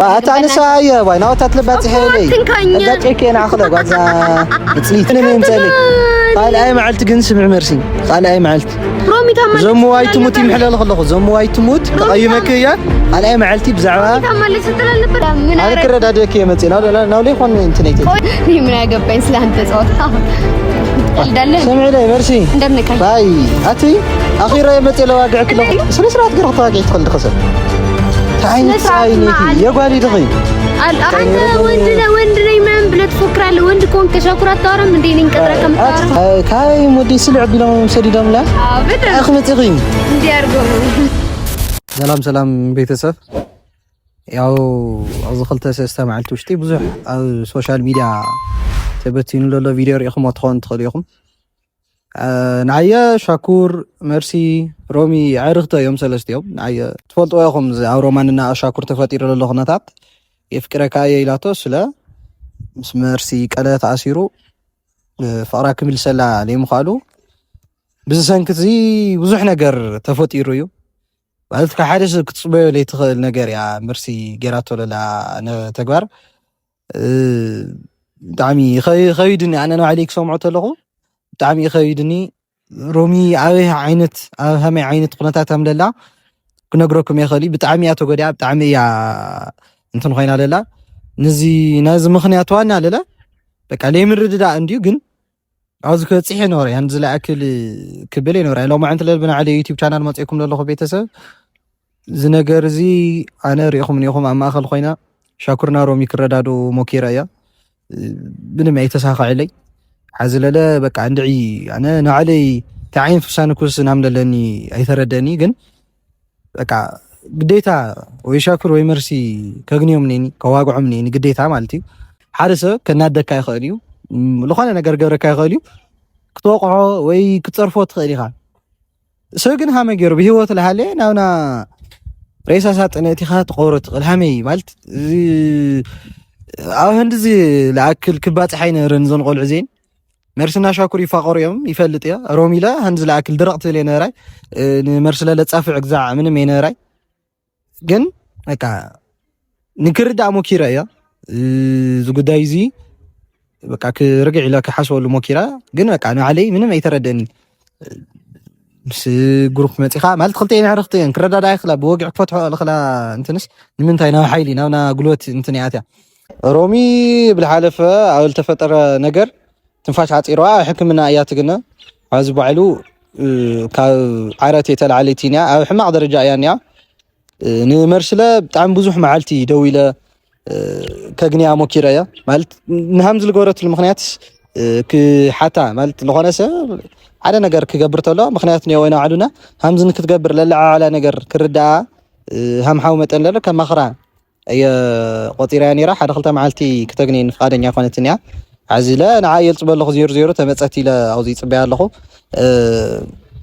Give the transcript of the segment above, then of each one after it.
أنا سايا وين أو تطلبات حيلي أجاك أنا أخذ وزا تسليت أنا ميمتلك قال أي معلت جنس معمرسي قال أي معلت رومي تمام زمو واي تموت محلل خلقه زمو واي تموت تقيمك يا قال أي معلتي بزعوة تمام ستلا نبر من أنا كرر هذا كي متي لا ليه خون أنت نيتي هي من أجابين سلام تزود سمعي لي مرسي باي أتي أخيرا متي لو أقعك له سرعت قرأت واقع تخل خسر تعين ساينيتي يا قالي دغي أنا وندري من بلاد فكرة لوند كون كشكرة تارا من دينين كترة كم تارا كاي مودي سلع بلون سدي دملا أخي تغيم سلام بيتسف ያው አዝ خلت استمعت وشتي بزح السوشيال ميديا تبتين له فيديو ريخم تخون تخليكم نعيا شاكور مرسي رومي عرفت يوم سلست يوم نعيا تفضلوا ياكم او روماننا شاكور تفاتير له خناتات يفكرك اي لاتوس لا مس مرسي قالت عسيرو فراكم السلا ليم خالو بزسنكت زي بزح ነገር ተፈጢሩ እዩ ማለት ከሓደስ ክትጽበዩ ለይ ትኽእል ነገር ያ መርሲ ጌራቶ ለላ ተግባር ጣዕሚ ኸይድኒ ኣነ ነው عليك ሰምዖት ኣለኹ ጣዕሚ ኸይድኒ ሮሚ ኣበይ ዓይነት ኣብ ሃመይ ዓይነት ኩነታት ኣምለላ ክነግረኩም ይኽእል ብጣዕሚ ያ ተጎዲያ ብጣዕሚ ያ እንትን ኮይና ለላ ነዚ ምኽንያት ዋና ለላ በቃ ለይምርድዳ እንዲዩ ግን አውዝ ከጽሕ ኖር ያን ዝላአክል ክብል ኖር ለው ማዕንት ለልብና على ዩቲዩብ ቻናል መጽኤኩም ለለኹ ቤተሰብ ዝነገር እዚ ኣነ ሪኢኹም ነይኹም ኣብ ማእኸል ኮይና ሻኩርና ሮሚ ክረዳዱ ሞኪራ እያ ምንም ኣይተሳኻዕለይ ሓዝለለ በቃ እንድዒ ኣነ ንዓለይ ተዓይን ፍሳን ኩስ ናምለለኒ ኣይተረደኒ ግን በቃ ግዴታ ወይ ሻኩር ወይ መርሲ ከግኒዮም ነኒ ከዋግዖም ነኒ ግዴታ ማለት እዩ ሓደ ሰብ ከናደካ ይኽእል እዩ لخوان أنا قرر كاغاليو كتوقع وي كتصرفوا تخيلها سجن هم يجرب هو تلهالي أنا رئيسات أنا اتخاذ قورة الهامي مالت أو هندزي لأكل كبات حين رنزون قول عزين مرسنا شاكر يفقر يوم يفلت يا رومي لا هنزل أكل درقت لنا راي مرسلا لا تسافع جزع من مين راي جن هكا نكرد عمو كيرايا زوجدايزي በቃ ከረግዕ ኢላ ከሓስበሉ ሞኪራ ግን በቃ ነው علي ምንም አይተረደኒ ምስ ግሩፕ መጽኻ ማለት ክልተና ዕርኽተን ክረዳዳ ይኽላ ብወግዕ ክፈትሖ ለኽላ እንትንስ ንምንታይ ነው ሓይሊ ናውና ጉልበት እንትን ያትያ ሮሚ ብልሓለፈ ኣውል ተፈጠረ ነገር ትንፋሽ ዓፂሯ ሕክምና እያ ትግነ አዝ ባዕሉ ካብ ዓረት የተላዓለቲና ኣብ ሕማቕ ደረጃ እያንያ ንመርስለ ብጣዕሚ ብዙሕ መዓልቲ ደው ኢለ كجني أموكيريا مالت نهمز الجورة المخنيات كحتى مالت لغناسة على نجار كجبرت الله مخنياتني وين عدونا همز إنك تجبر للا على نجار كرداء هم حومة أن لك كم خرا أي قطيراني راح دخلت معلتي كتجني نفقدني يا خانتني عزيلة أنا عايل تبلغ 0-0 تمسكتي لا أو زي تبيع له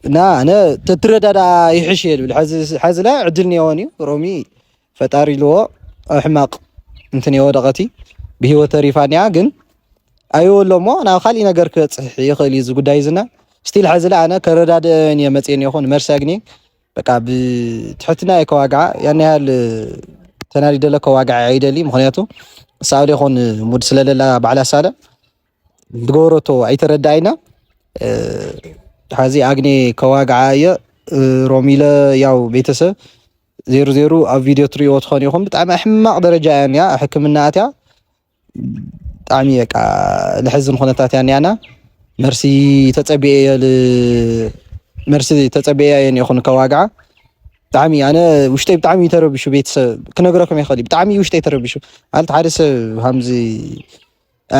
أنا تتردد يحشيل بالحزلة عدلني واني رومي فتاري له حماق انتني ودغتي بهو تريفانيا جن ايو لمو انا خالي نجر كصح يخلي ز غداي زنا ستيل حزله انا كردادن يمصين يخون مرساغني بقى بتحتنا يكواغا يعني هل تناري دله كواغا عيدلي مخنياتو ساودي يخون مود سلاللا بعلا ساده دغورتو ايترداينا حازي اغني كواغا يا روميلا ياو بيتسه 0-0 ኣብ ቪድዮ ትሪኦ ትኾን ኢኹም ብጣዕሚ ሕማቕ ደረጃ እያ ሕክምና ኣትያ ብጣዕሚ በቃ ልሕዝን ኩነታት እያ መርሲ ተፀቢየ ይኹን ከዋግዓ ብጣዕሚ ኣነ ውሽጠይ ብጣዕሚ ተረቢሹ ቤተሰብ ክነግረኩም ይኽእል ብጣዕሚ ውሽጠይ ተረቢሹ ማለት ሓደ ሰብ ሃምዚ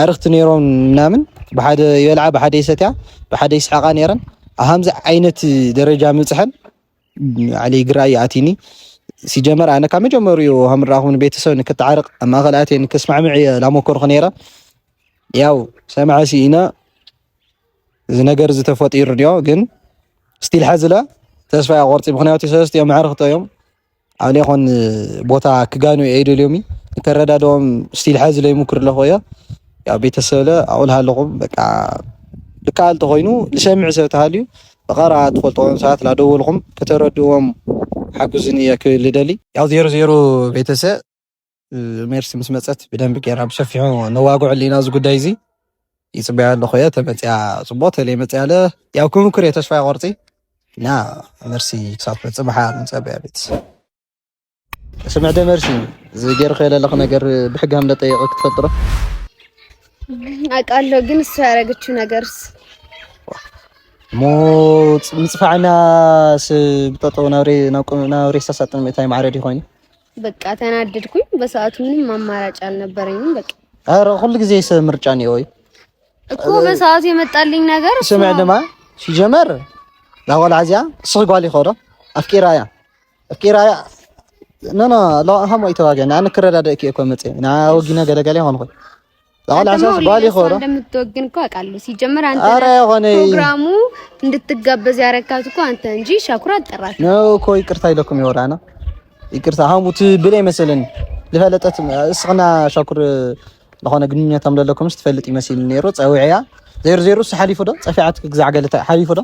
ኣርኽቲ ነይሮም ምናምን ብሓደ ይበልዓ ብሓደ ይሰትያ ብሓደ ይስሓቃ ነይረን ሃምዚ ዓይነት ደረጃ ምፅሐን علي قراي أتيني سيجمر أنا كم جمريو هم راهم بيتسون كتعرق أما غلاتي إنك اسمع معي لا مكر خنيرة ياو سمع سينا زنجر زتفوت إيرنيو جن ستيل حزلة تسفى غورتي بخنياتي سست يوم عرقت يوم عليه هون بوتا كجانو يعيدوا اليومي كردا دوم ستيل حزلة مكر له خويا يا بيتسولة أقولها لهم بقى لكال تغينو لسمع سوتهاليو بقرا ادخل طون ساعات لا دولهم كتردوهم حجزني ياك لدلي يا 0-0 بيتسه ميرسي مسمصت بدنب غير بشفيعو نواغع لينا ز ጉዳይ እዚ ይጽበያ ለኾየ ተመጽያ ጽቦት ለይ መጽያለ ያው ኩምኩር የተስፋ ቆርጺ ና መርሲ ክሳብ ጽባህ ንጸበያ ቤት سمعت ميرسي زغير خيل لك ነገር بحقهم لطيقك تفطر አቃለው ግን እሱ ያረጋችው ነገርስ ሞ ምጽፋዕና ስብጠጦ ናውሪ ሳሳጥን መታይ ማዕረድ ይሆን በቃ ተናደድኩኝ በሰዓቱ ምንም አማራጭ አልነበረኝም በቃ አረ ሁሉ ጊዜ ምርጫ ነው ወይ እኮ በሰዓቱ የመጣልኝ ነገር ስምዕ ደማ ሲጀመር ላወል አዚያ ስጓል ይኸረ አፍቂራያ ኖ لا هم يتواجهنا انا كردادك እኮ መጽ ና ወጊና ገለገለ ሆነ ቆይ ላወል አዚያ ስጓል ይኸረ እንደምትወግን እኮ አውቃለሁ ሲጀመር አንተ ፕሮግራሙ እንድትጋበዝ ያረካት እኮ አንተ እንጂ ሻኩራ አጠራሽ ነው እኮ ይቅርታ ይለኩም ይወራና ይቅርታ ሀሙት ብለይ መሰለን ለፈለጠት እስና ሻኩር ለሆነ ግንኙነት አምለለኩም ስትፈልጥ ይመስል ነይሮ ጻውዕያ 00 ሓሊፉ ዶ ጻፊዓት ግዛዕ ገለታ ሓሊፉ ዶ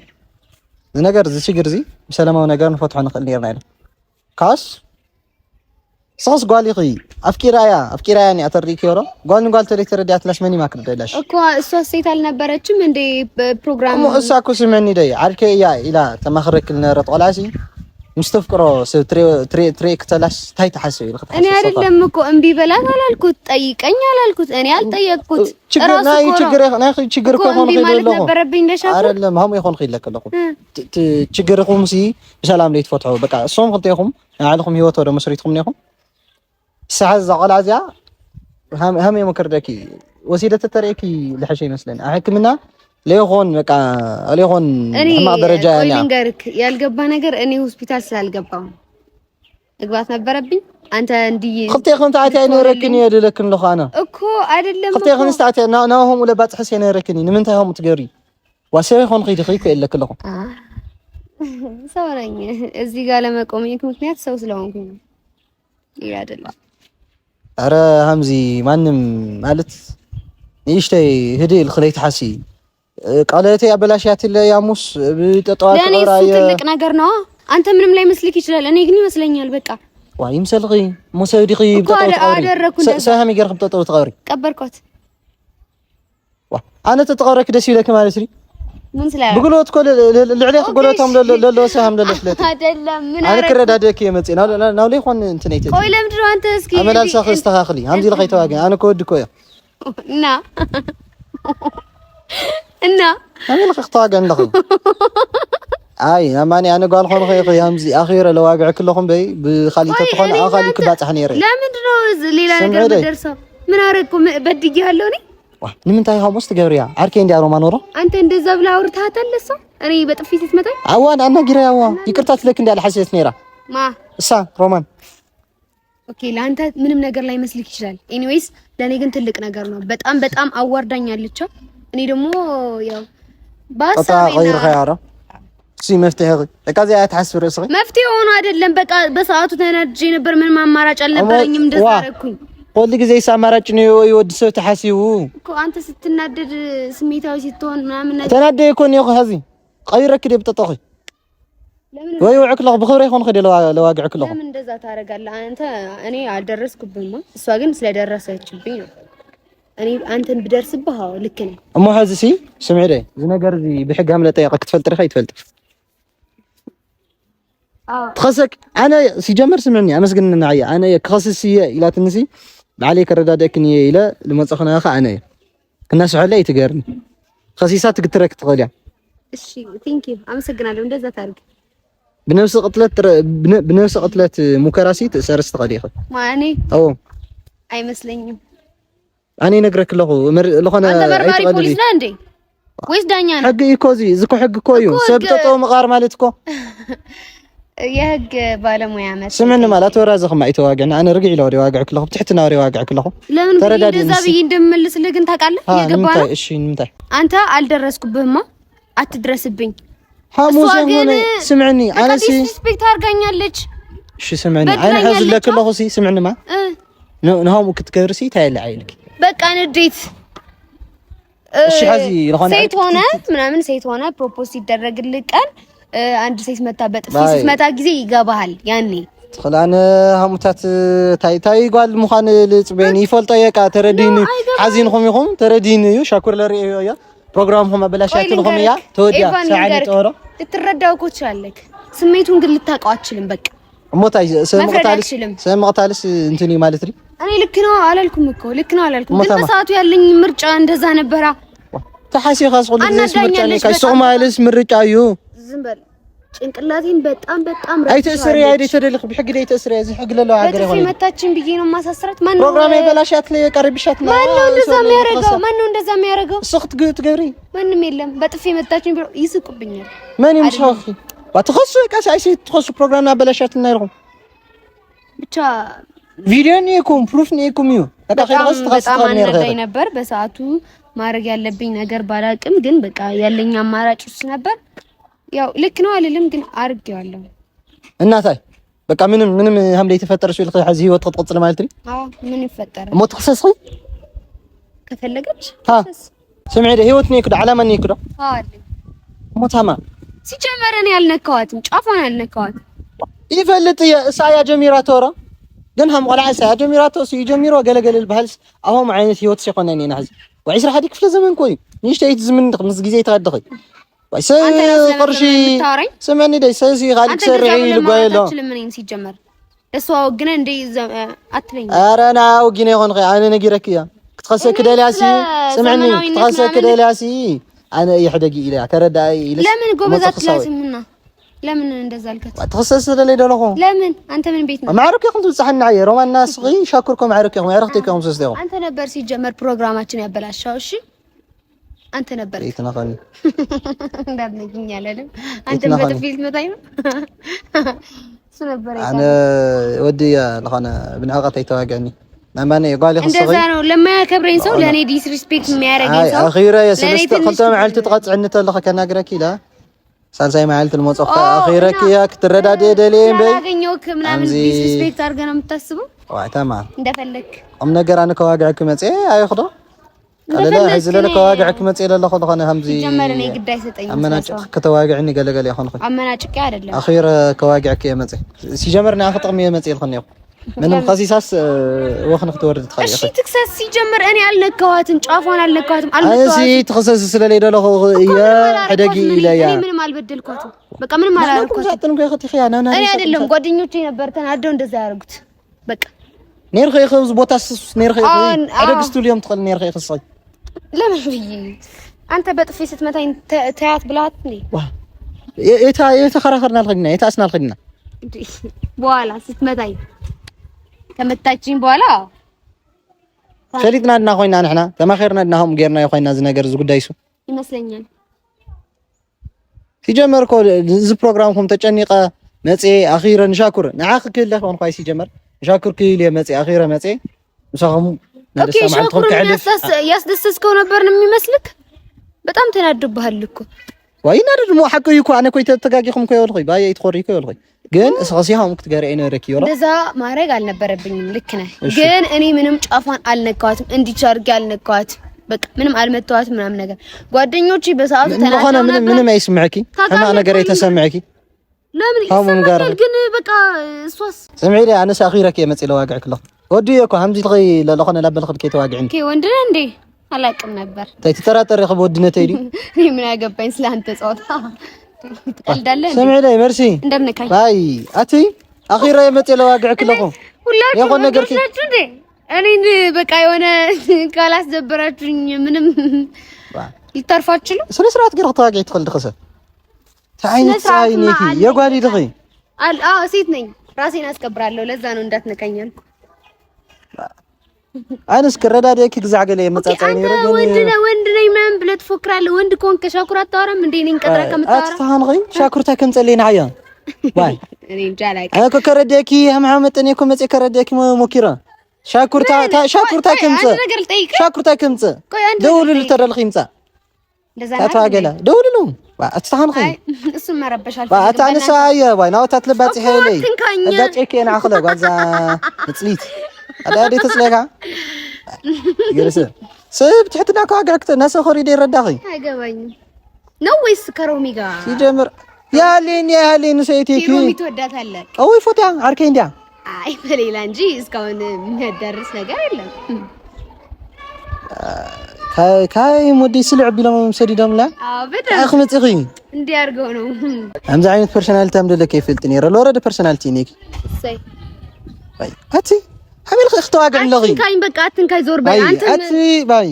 ነገር እዚ ችግር እዚ በሰላማዊ ነገር ንፈትሖ ንኽእል ነይርና ኢለ ካስ ሶስ ጓሊኺ አፍቂራያ ኒ አተሪክ ይሮ ጓል ተረዳት ለስመኒ ማክረዳላሽ እኮ እሷ ሴት አልነበረችም እንደ ፕሮግራም እሷ እኮ ስመኒ ደይ አርከያ ኢላ ተማኽረክል ነረት ቆላሲ مستفكرو تري كتلاش تاي تحسي እኔ አይደለም እኮ እምቢ በላት አላልኩት ጠይቀኝ አላልኩት እኔ አልጠየቅኩት ችግር እኮ ሆነ ማለት ነበረብኝ ለሻኩ አይደለም هم يخون خيلك لكم ችግርኩም ሲ በሰላም ላይ ተፈትሑ በቃ እሶም ክልቴኩም አለኩም ህይወት ወደ መስሪትኩም ነይኩም ሰዓዝ ዘቀላዚያ هم يمكردك وسيله تتريكي لحش يመስለን አህክምና ለይሆን በቃ ለይሆን ማቅ ደረጃ ያለ ልንገርክ ያልገባ ነገር እኔ ሆስፒታል ስላልገባው እግባት ነበረብኝ አንተ እንዲይ خطيخن ታati አይነረክኒ የደለክን ለኻና እኮ አይደለም خطيخن ታati ናሆም ለባጽሐስ የነረክኒ ንምንታይ ሆም ትገሪ ዋሰይ ሆን ኺድ ኺክ የለክ ለኹ ሰውራኝ እዚህ ጋር ለመቆምኝ ምክንያት ሰው ስለሆንኩኝ ነው ይሄ አይደለም አረ ሀምዚ ማንም ማለት ይሽተይ ህዲ ለኸለይት ሐሲ ቃለቴ አበላሽያት ለያሙስ በጠጧት ወራየ ትልቅ ነገር ነው አንተ ምንም ላይ መስልክ ይችላል እኔ ግን ይመስለኛል በቃ ዋይ ምሰልኺ ሙሰዲኺ በጠጧት ወራየ ሰሃም ይገርም በጠጧት ወራሪ ቀበርኳት ዋ አነ ተጠቀረክ ደስ ይለክ ማለት ነው ምን ስላለ ብግሎት ኮለ ለዕለህ ጎለቶም ለለ ሰሃም ለለፍለት አይደለም ምን አረ ከረዳደክ የመጽና ናው ላይ ሆን እንትነይተ ቆይ ለምንድነው አንተ እስኪ አመላልሳ ተስተካክሊ አንዚ ለኸይተው አገ አነ ኮድ ኮያ እና እኔ ለኸክታ ገንለኹ አይ አማኒ አነ ጓል ሆነ ኸይ ያምዚ አኺረ ለዋግዕ ክለኹም በይ በኻሊተ ተኾነ አኻሊ ክባጽሕ ነይረ ለምንድነው ሌላ ነገር ደርሰው ምን አረኩ በድጊያለሁ እኔ ንምንታይ ሆምስ ትገብሪያ አርኬ እንዲያ ሮማ ኖሮ አንተ እንደዛ ብላ አውርታታል ለሷ እኔ በጥፊት ትመታኝ አዋን አና ጊራያዋ ይቅርታ ትለክ እንዲያ ለሐሰት ነይራ ማ እሳ ሮማን ኦኬ ላንተ ምንም ነገር ላይ መስልክ ይችላል ኤኒዌይስ ለኔ ግን ትልቅ ነገር ነው በጣም አዋርዳኛለች እኔ ደግሞ ያው ባሳቤና غير خياره سي مفتاح ለካዚ አትሐስብ ረስኺ መፍትሄ ሆኖ አይደለም በቃ በሰዓቱ ተናድጄ ነበር ምንም አማራጭ አልነበረኝም እንደዛ አረኩኝ ሁሉ ጊዜ አማራጭ ነው ይወድሰው ተሐሲቡ እኮ አንተ ስትናደድ ስሜታዊ ስትሆን ምናምን ነገር ተናደይ እኮ ነው ኸዚ ቀይረክ ደብ ተጠኺ ለምን ወይ ወዕክ ለኹ በኽብረ ይኹን ኸዲ ለዋግዕክ ለኹ ለምን እንደዛ ታረጋለህ አንተ እኔ አልደረስኩብህማ እሷ ግን ስለደረሰችብኝ ነው እኔ አንተን ብደርስብህ አዎ ልክ ነኝ እሞ ሐዚሲ ስምዒ ደይ እዚ ነገር እዚ ብሕጋም ለጠይቀክ ትፈልጥ ርኻ ይትፈልጥ تخسك انا سيجمر سمعني امسكن نعيا انا كخسسيه الى تنسي عليك ردادكني الى لمصخنا خا انا الناس علي تقرن خسيسات تترك تقوليا እሺ ثانك يو امسكنالو እንደዛ ታርግ بنفس قتلت ሙከራሲ ተሰርስ ተቀዲኸ ማኔ አዎ አይመስለኝም እኔ ነግረክ ለሆነ አንተ በርባሪ ፖሊስ ነህ እንዴ ወይስ ዳኛ ነህ ሕግ ኢኮዚ ዝኮ ሕግ ኮዩ ሰብጠጦ መቃር ማለት እኮ የህግ ባለሙያ ማለት ስምን ማለት ወራዘህ ማይተዋገና እኔ ርግዕ ኢለው ዋጋዕክ ለኹ ትሕትና ወሬ ዋጋዕክ ለኹ ለምን እንደዛ ብዬ እንደምልስልህ ግን ታውቃለህ የገባ ነው እሺ ንምታይ አንተ አልደረስኩብህማ አትድረስብኝ ሐሙስ የሆነ ስምعني انا سي ሪስፔክት አርጋኛለች እሺ ስምعني انا حاز لك ለኹ سي ስምعني ማ ነሃሙ ክትገብርሲ ታይል አይልክ በቃ ንዴት እሺ ሐዚ ለሆነ ሴት ሆነ ምናምን ሴት ሆነ ፕሮፖዝ ሲደረግልህ ቀን አንድ ሴት መታ በጥፊ ስትመታ ጊዜ ይገባሃል ያኔ خلانه هموتات تاي قال مخان لصبين يفلطو يقا تردين عزينكم يخم تردين يو شاكر لريو يا بروجرامهم بلاشات لكم يا توديا ساعه تورو تترداو كو تشالك سميتون ግን ልታውቀው አትችልም በቃ ሞታይ ሰማታልስ እንትኒ ማለት ነው እኔ ልክ ነው አላልኩም እኮ ልክ ነው አላልኩም ግን በሰዓቱ ያለኝ ምርጫ እንደዛ ነበራ ተሐሲ خاص ሁሉ ዘስ ምርጫ ነው ከሶማልስ ምርጫዩ ዝም በል ጭንቅላቴን በጣም አይተስሪ አይደ ተደልክ بحق አይተስሪ እዚ حق ለለው ሀገር ይሆነ መታችን ብዬ ነው ማሳስራት ማን ነው ፕሮግራም በላሻት ላይ ቀርብሻት ነው ማን ነው እንደዛ የሚያረጋው ስخت ትገብሪ ማንም የለም በጥፊ መታችን ቢሮ ይስቁብኛል ማን ይምሻው وتخصو كاسايسي تخصو بروجرام بلاشات نايرهم ብቻ ቪዲዮ ነይኩም ፕሩፍ ነይኩም ይው ተቀኸለስ ተቀኸለስ ነበር በሰዓቱ ማድረግ ያለብኝ ነገር ባላቅም ግን በቃ ያለኝ አማራጭ እሱ ነበር ያው ልክ ነው አልልም ግን አርጌዋለሁ እናታይ በቃ ምንም ሀምሌ ተፈጠረሽ ይልክ ሐዚ ህይወት ተጥቅጥል ማለት ነው አዎ ምን ይፈጠራል ሞት ተخصص ከፈለገች سمعي ህይወት ነይኩ ዓላማ ነይኩ አዎ ሞታማ ሲጀመር እኔ ያልነካዋትም ጫፏን ያልነካዋት ይፈልጥ የሳያ ጀሚራቶራ ግን هم قلع ساعه ጀሚራቶ ሲጀሚሮ ገለገለ البحلس اهم عينت ህይወት ሲሆነኝ ነሐዚ وعيش راح هديك في زمن كوي نيشتيت زمن مس غزي تغدخي ويسي قرشي سمعني داي سيسي غادي تسرعي لقايلو لمنين ሲጀመር እሷ ወግነ እንደ አትለኝ አረና ወግነ ይሆን انا نغيرك يا تخسك دلاسي سمعني تخسك دلاسي انا يحدقي الى كرداي لمن ጎበዛት ላስምና ለምን እንደዛ አልከት تخصص لي دلخو ለምን አንተ ምን ቤት ነው ማዕረክ ይኹን ትጽሐና አየ ሮማን ናስኺ ሻኩርኩም ማዕረክ ይኹን ያረክተኩም ሰስደው አንተ ነበር ሲጀመር ፕሮግራማችን ያበላሻው እሺ አንተ ነበር ይተናኸኒ እንዳትነግኝ አይደለም አንተ በተፊልት መታይ ነው ስለበረ انا ودي لخنا ابن عقته يتواجعني ማማኔ يقال يخص እንደዛ ነው ለማያከብረኝ ሰው ለኔ ዲስሪስፔክት የሚያረጋኝ ሰው اخيرا يا سلست خلطه معلت تقطعنته لخ كناغرك لا ሳልሳይ ማልት ልሞጽፍ አኺረክ ያክ ትረዳደ ደሌም በይ ያገኘውክ ምናምን ዲስሪስፔክት አድርገህ ነው የምታስበው ዋይታማ እንደፈለክ ነገር አነ ከዋጋዕክ መጽ አይخዶ ቀለለ ህዝለለ ከዋጋዕክ መጽ ለለ خلخነ همዚ ጀመረኔ ግዳይ ሰጠኝ አመናጭቅ ከተዋጋዕኒ ገለገለ ይሆንኩ አመናጭቅ አይደለም አኺረ ከዋጋዕክ የመጽ ሲጀመርና አፍጥም የመጽ ይልኩን ይው ምንም ኸሲሳስ ወኽን ክትወርድ ትኸይ እሺ ትክሰስ ሲጀመር እኔ አልነካዋትም ጫፏን አልነካዋትም እሺ ትክሰስ ስለሌ ደለኹ ያ ሕደጊ ኢለያ እኔ ምንም አልበደልኳትም በቃ ምንም አላልኳትም ሳጥን ኮይ ኸቲ ኺያና እኔ አይደለም ጓደኞቼ ነበር ተናደው እንደዛ ያደርጉት በቃ ነርኸ ይኸውዝ ቦታስ ነርኸ አደግስቱ ሊዮም ትኸል ነርኸ ይኸስይ ለምን ብዬ አንተ በጥፊ ስትመታኝ ተያት ብላት ነኝ የተኸራኸርና አልኸኝና የታስና አልኸኝና በኋላ ስትመታኝ ከመታችኝ በኋላ ሸሪጥና ኮይና ንሕና ተማኺርና ድናهم ጌርና ይኮይና ዝ ነገር ዝ ጉዳይሱ ይመስለኛል ሲጀመር ኮ ዝ ፕሮግራምኩም ተጨኒቀ መጽ አኺራ ንሻኩር ንዓኽ ክልህ ሆን ኳይ ሲጀመር ንሻኩር ክል የመጽ አኺራ መጽ ንሳኹም ኦኬ ሻኩር ያስደስስከው ነበር ነው የሚመስልክ በጣም ተናድብሃል እኮ ወይና ደግሞ ሐቁ ይኮ አነ ኮይ ተጋጊኹም ኮይ ወልኹ ባይ ይትቆሪ ኮይ ወልኹ ግን እስኸሲሃም ክትገሪአይ ነረክ ይወራ እንደዛ ማድረግ አልነበረብኝም ልክ ነህ ግን እኔ ምንም ጫፏን አልነካዋትም እንዲቻርግ አልነካዋት በቃ ምንም አልመታዋትም ምናምን ነገር ጓደኞቼ በሰዓቱ ተናግረው ነበር ምንም አይስማዕኪ እና ነገር የተሰማዕኪ ለምን ይሰማል ግን በቃ እሷስ ሰምዒ ላይ አነስ አኺራክ የመጽ ለዋጋዕክ ለ ወዲየኮ ሐምዚ ልኸይ ለለኸነ ላበልኸድ ከይተዋግዕን ከይ ወንድነ እንዴ አላቅም ነበር ተይተራጠሪ ከወድነተ ይዲ ምን ያገባኝ ስላንተ ጾታ ትቀልዳለህ ሰምዒ ላይ መርሲ እንደምነካኝ ባይ አቲ አኺራ የመጽ ለዋጋዕክ ለኹ ሁላችሁ ነገር እንዴ እኔ በቃ የሆነ ካላስ ዘበራችሁኝ ምንም ይተርፋችሁ ስለ ስርዓት ገር ተዋጋዕት ትኸል ድኸሰ ታይነሳይነቲ የጓዲ ድኺ ሴት ነኝ ራሴን አስከብራለሁ ለዛ ነው እንዳትነካኝ አልኩ አንስ ከረዳደክ ግዛገለ የመጻጻይ ነው ወንድ ነኝ ማን ብለ ትፎክራለህ ወንድ ኮን ከሻኩር አታወራም እንዴ ነኝ ቀጥራ ከመታወራ አትታን ገይ ሻኩርታ ከንጸለይና አያ ባይ እኔ ጃላክ አኮ ከረደኪ محمد እኔ ኮ መጽ ከረደኪ ሞኪራ ሻኩርታ ከምጽ ሻኩርታ ከምጽ ደውል ልተደልኺ ምጻ እንደዛ ነው ታታገላ ደውል ነው አትታን ገይ እሱ ማረበሽ አልፈልግም አታነሳ አያ ባይ ናውታት ለባጽ ሄለይ አዳጨኪ انا አخله ጓዛ ጽሊት አዳዲ ተስለጋ ይርስ ሰብ ትሕትና ካጋክተ ናሰ ኸሪደ ይረዳኺ አይገባኝ ነው ወይስ ከሮሚ ጋር ሲጀምር يا لين سيتيكي رومي ትወዳታለህ أوي فوتا عاركين ديا አይ በሌላ እንጂ እስካሁን የሚያዳርስ ነገር የለም كاي مودي سلع بلا مسدي دم لا በጣም اخمطخي እንዲህ አድርገው ነው امز عينت ፐርሰናሊቲ አምደለ ከይፈልጥኒ ረ ለወረደ ፐርሰናሊቲ ኔክ ሰይ باي اتي حمل اختواق لغي አትንካኝ በቃ አትንካኝ ዞር በይ አንተ اتي باي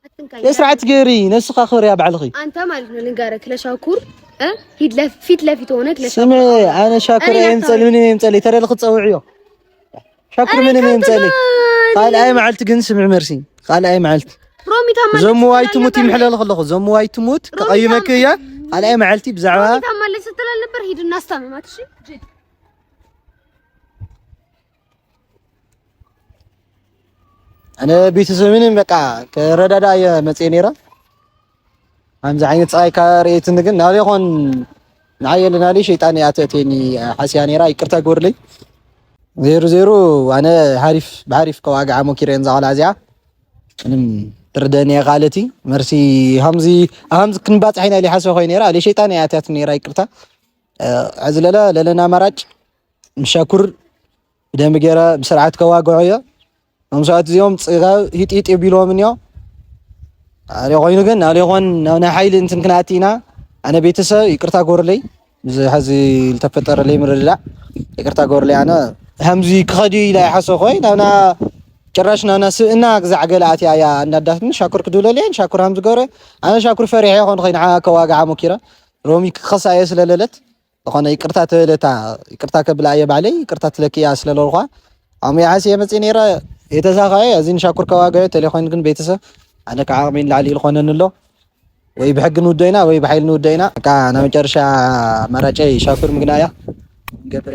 አትንካኝ ለስርዓት ገሪ ነስኻ ኸር ያ ባዕልኺ አንተ ማለት ነው ንጋረክ ለሻኩር ሂድ ለፊት ለፊት ሆነክ ለሻኩር ስሚ انا شاكر يمصل من يمصلي ترى لخ تصوعيو شاكر من يمصلي قال اي معلت جن سمع مرسي قال اي معلت رومي تمالك زمو واي تموت يمحلل خلخ زمو واي تموت تقيمك يا قال اي معلتي بزعوا رومي تمالك ستلال نبر ሂድ እናስታመማት እሺ انا ቤተሰብን በቃ ከረዳዳ የመጽኔራ አምዛ አይነት ፀይ ካሬት ግን ናሊሆን ናየልና ሊ ሸይጣን ያተተኒ ሐሲያኔራ ይቅርታ ጎርልኝ 00 አነ ሐሪፍ بعرف ከዋጋ ሞኪረን ዛላዚያ ምንም ትርደኒ ቃለቲ መርሲ ሀምዚ ክንባጽ አይና ሊ ሐሰ ኮይኔራ ሊ ሸይጣን ያተተኒራ ይቅርታ አዝለላ ለለና ማራጭ ምሻኩር ደም ገራ በስርዓት ከዋጋውያ አምሳት ዚዮም ጽጋ ሂጢጥ ቢሎምን ያው አለ ኮይኑ ግን አለሆን ናና ኃይል እንትን ክናቲና አነ ቤተሰብ ይቅርታ ጎርለይ ዝሐዚ ልተፈጠረ ለይ ምርዳ ይቅርታ ጎርለይ አነ ሀምዚ ከዲ ላይ ሐሰ ኮይ ናና ጭራሽ ናና ስእና ግዛዕ ገላአት ያ እንዳዳትን ሻኩር ክዱለለኝ ሻኩር ሀምዚ ጎረ አነ ሻኩር ፈሪሕ ይሆን ኮይና ከዋጋ ሞኪራ ሮሚ ከሳየ ስለለለት ኮነ ይቅርታ ተለታ ይቅርታ ከብላ የባለይ ይቅርታ ትለኪያ ስለለልኳ አሜ ያሲ የመጽኔራ የተሳኻየ እዚን ሻኩር ከዋጋየ ተለኾን ግን ቤተሰብ أنا كعامين لعلي الخوانن الله ويبحق نودينا ويبحيل نودينا كأنا مجرشة مراجعي شاكر مقنايا قبل